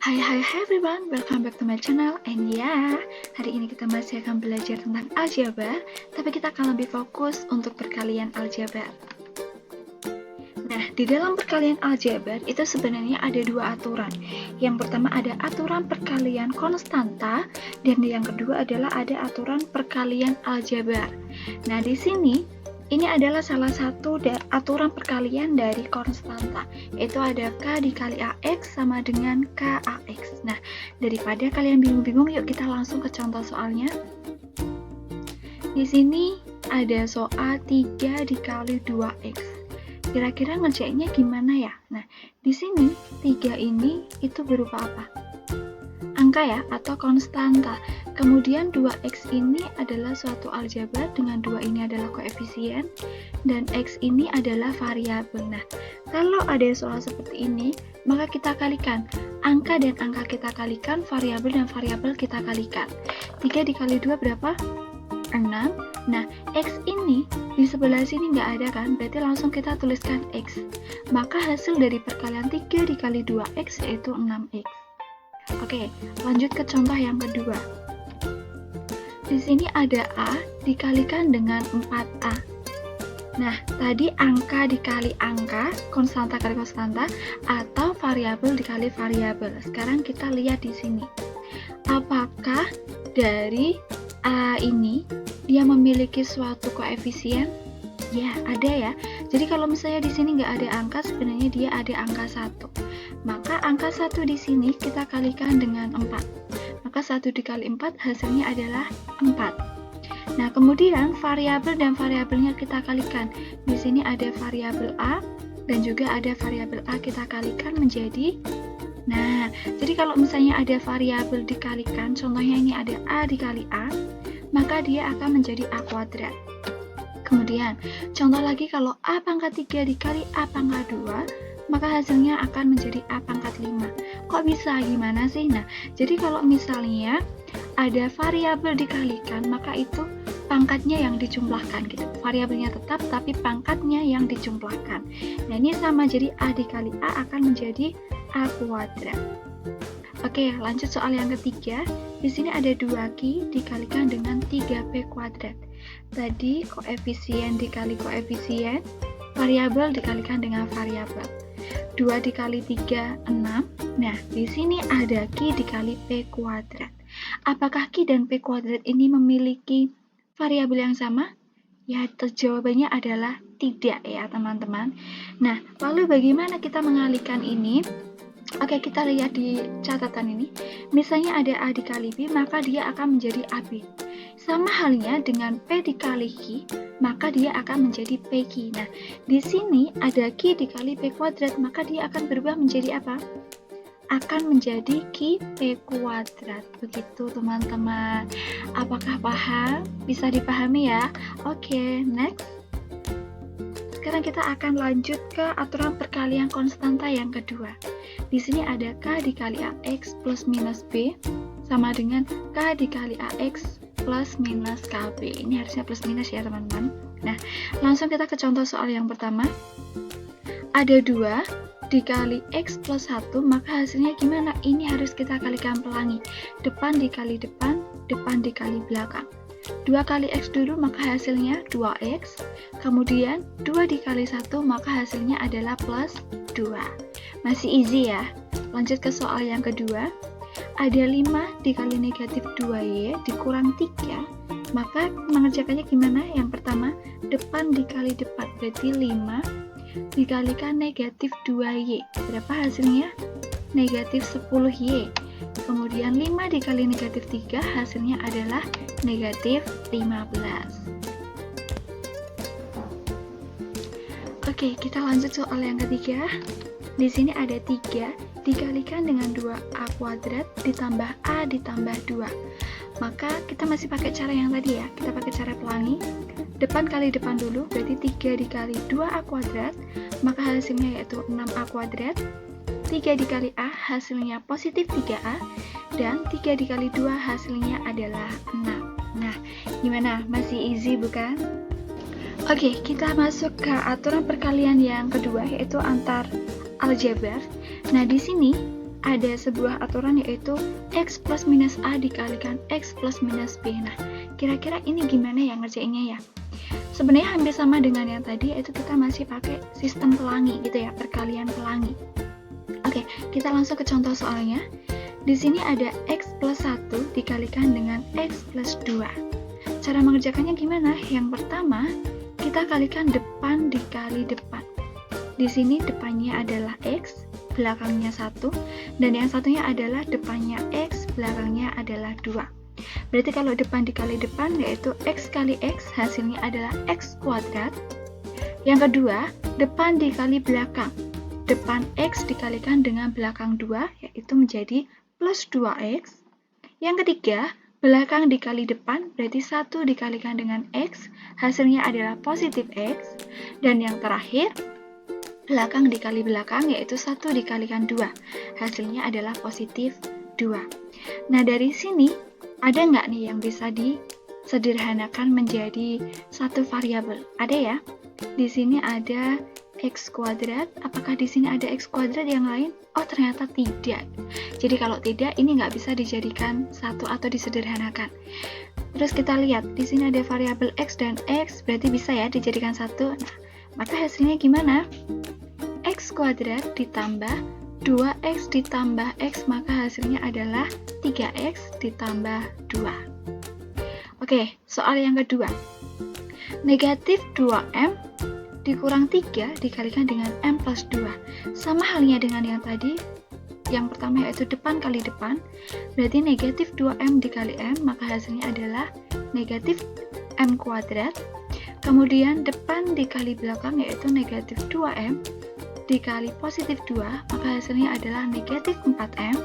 Hai everyone, welcome back to my channel. And hari ini kita masih akan belajar tentang aljabar, tapi kita akan lebih fokus untuk perkalian aljabar. Nah, di dalam perkalian aljabar itu sebenarnya ada dua aturan. Yang pertama ada aturan perkalian konstanta, dan yang kedua adalah ada aturan perkalian aljabar. Nah, di sini ini adalah salah satu aturan perkalian dari konstanta, yaitu ada K dikali AX sama dengan KAX. Nah, daripada kalian bingung-bingung, yuk kita langsung ke contoh soalnya. Di sini ada soal 3 dikali 2X. Kira-kira ngerjainnya gimana ya? Nah, di sini 3 ini itu berupa apa? Angka ya, atau konstanta. Kemudian 2X ini adalah suatu aljabar, dengan 2 ini adalah koefisien, dan X ini adalah variabel. Nah, kalau ada soal seperti ini, maka kita kalikan. Angka dan angka kita kalikan, variabel dan variabel kita kalikan. 3 dikali 2 berapa? 6. Nah, X ini di sebelah sini nggak ada kan, berarti langsung kita tuliskan X. Maka hasil dari perkalian 3 dikali 2X yaitu 6X. Oke, lanjut ke contoh yang kedua. Di sini ada A dikalikan dengan 4A. Nah, tadi angka dikali angka, konstanta kali konstanta, atau variabel dikali variabel. Sekarang kita lihat di sini. Apakah dari A ini dia memiliki suatu koefisien? Ya, ada ya. Jadi kalau misalnya di sini nggak ada angka, sebenarnya dia ada angka 1. Maka angka 1 di sini kita kalikan dengan 4. Maka 1 dikali 4 hasilnya adalah 4. Nah, kemudian variabel dan variabelnya kita kalikan. Di sini ada variabel A dan juga ada variabel A, kita kalikan menjadi. Nah, jadi kalau misalnya ada variabel dikalikan, contohnya ini ada A dikali A, maka dia akan menjadi A kuadrat. Kemudian, contoh lagi kalau A pangkat 3 dikali A pangkat 2, maka hasilnya akan menjadi A pangkat 5. Kok bisa? Gimana sih? Nah, jadi kalau misalnya ada variabel dikalikan, maka itu pangkatnya yang dijumlahkan gitu. Variabelnya tetap, tapi pangkatnya yang dijumlahkan. Nah, ini sama, jadi A dikali A akan menjadi A kuadrat. Oke, lanjut soal yang ketiga. Di sini ada 2Q dikalikan dengan 3P kuadrat. Tadi koefisien dikali koefisien, variabel dikalikan dengan variabel. 2 dikali 3, 6. Nah, di sini ada Q dikali P kuadrat. Apakah Q dan P kuadrat ini memiliki variabel yang sama? Ya, jawabannya adalah tidak ya, teman-teman. Nah, lalu bagaimana kita mengalihkan ini? Oke, kita lihat di catatan ini. Misalnya ada A dikali B, maka dia akan menjadi AB. Sama halnya dengan P dikali Q, maka dia akan menjadi PQ. Nah, di sini ada Q dikali P kuadrat, maka dia akan berubah menjadi apa? Akan menjadi Q P kuadrat. Begitu, teman-teman. Apakah paham? Bisa dipahami ya? Oke, next. Sekarang kita akan lanjut ke aturan perkalian konstanta yang kedua. Di sini ada K dikali AX plus minus B sama dengan K dikali AX plus minus KB. Ini harusnya plus minus ya, teman-teman. Nah, langsung kita ke contoh soal yang pertama. Ada 2 dikali X plus 1, maka hasilnya gimana? Ini harus kita kalikan pelangi. Depan dikali depan, depan dikali belakang. 2 kali X dulu, maka hasilnya 2X. Kemudian 2 dikali 1, maka hasilnya adalah plus 2. Masih easy ya. Lanjut ke soal yang kedua. Ada 5 dikali negatif 2Y dikurang 3. Maka mengerjakannya gimana? Yang pertama, depan dikali depan, berarti 5 dikalikan negatif 2Y. Berapa hasilnya? Negatif 10Y. Kemudian 5 dikali negatif 3, hasilnya adalah negatif 15. Oke, kita lanjut soal yang ketiga. Di sini ada 3 dikalikan dengan 2A kuadrat ditambah A ditambah 2. Maka kita masih pakai cara yang tadi ya, kita pakai cara pelangi. Depan kali depan dulu, berarti 3 dikali 2A kuadrat, maka hasilnya yaitu 6A kuadrat. 3 dikali A hasilnya positif 3A, dan 3 dikali 2 hasilnya adalah 6. Nah, gimana? Masih easy bukan? Oke, kita masuk ke aturan perkalian yang kedua, yaitu antar aljabar. Nah, di sini ada sebuah aturan yaitu X plus minus A dikalikan X plus minus B. Nah, kira-kira ini gimana ya ngerjainnya ya? Sebenarnya hampir sama dengan yang tadi, yaitu kita masih pakai sistem pelangi gitu ya, perkalian pelangi. Oke, kita langsung ke contoh soalnya. Di sini ada X plus 1 dikalikan dengan X plus 2. Cara mengerjakannya gimana? Yang pertama, kita kalikan depan dikali depan. Di sini depannya adalah X, belakangnya 1, dan yang satunya adalah depannya X, belakangnya adalah 2. Berarti kalau depan dikali depan yaitu X kali X, hasilnya adalah X kuadrat. Yang kedua, depan dikali belakang. Depan X dikalikan dengan belakang 2, yaitu menjadi plus 2X. Yang ketiga, belakang dikali depan, berarti 1 dikalikan dengan X, hasilnya adalah positif X. Dan yang terakhir, belakang dikali belakang, yaitu 1 dikalikan 2, hasilnya adalah positif 2. Nah, dari sini, ada nggak nih yang bisa disederhanakan menjadi satu variabel? Ada ya? Di sini ada X kuadrat, apakah di sini ada X kuadrat yang lain? Oh, ternyata tidak. Jadi kalau tidak, ini nggak bisa dijadikan satu atau disederhanakan. Terus kita lihat, di sini ada variabel X dan X, berarti bisa ya dijadikan satu. Nah, maka hasilnya gimana? X kuadrat ditambah 2X ditambah X, maka hasilnya adalah 3X ditambah 2. Oke, soal yang kedua. Negatif 2M dikurang 3 dikalikan dengan M plus 2. Sama halnya dengan yang tadi, yang pertama yaitu depan kali depan, berarti negatif 2M dikali M, maka hasilnya adalah negatif M kuadrat. Kemudian depan dikali belakang yaitu negatif 2M dikali positif 2, maka hasilnya adalah negatif 4M.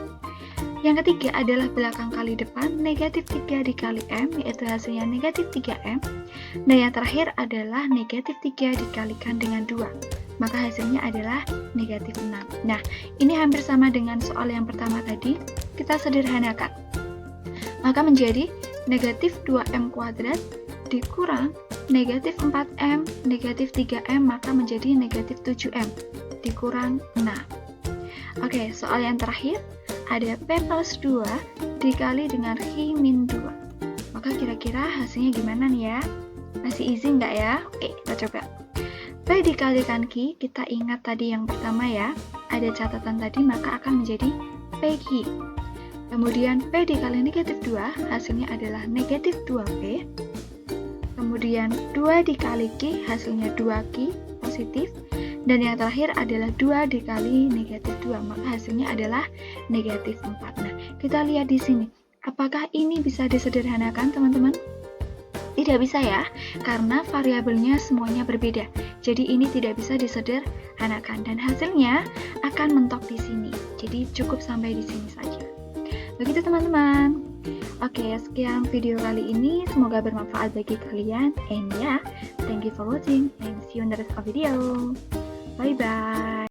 Yang ketiga adalah belakang kali depan, negatif 3 dikali M, yaitu hasilnya negatif 3M. Dan yang terakhir adalah negatif 3 dikalikan dengan 2, maka hasilnya adalah negatif 6. Nah, ini hampir sama dengan soal yang pertama tadi, kita sederhanakan. Maka menjadi negatif 2M kuadrat dikurang negatif 4M, negatif 3M, maka menjadi negatif 7M, dikurang 6. Oke, soal yang terakhir, ada P plus 2 dikali dengan Q min 2. Maka kira-kira hasilnya gimana nih ya? Masih easy nggak ya? Oke, kita coba. P dikalikan Q, kita ingat tadi yang pertama ya, ada catatan tadi, maka akan menjadi PQ. Kemudian P dikali negatif 2, hasilnya adalah negatif 2P. Kemudian 2 dikali Q, hasilnya 2Q, positif. Dan yang terakhir adalah 2 dikali negatif 2, maka hasilnya adalah negatif 4. Nah, kita lihat di sini, apakah ini bisa disederhanakan, teman-teman? Tidak bisa ya, karena variabelnya semuanya berbeda. Jadi ini tidak bisa disederhanakan dan hasilnya akan mentok di sini. Jadi cukup sampai di sini saja. Begitu teman-teman. Oke, sekian video kali ini. Semoga bermanfaat bagi kalian. And yeah, thank you for watching and see you in the next video. Bye-bye.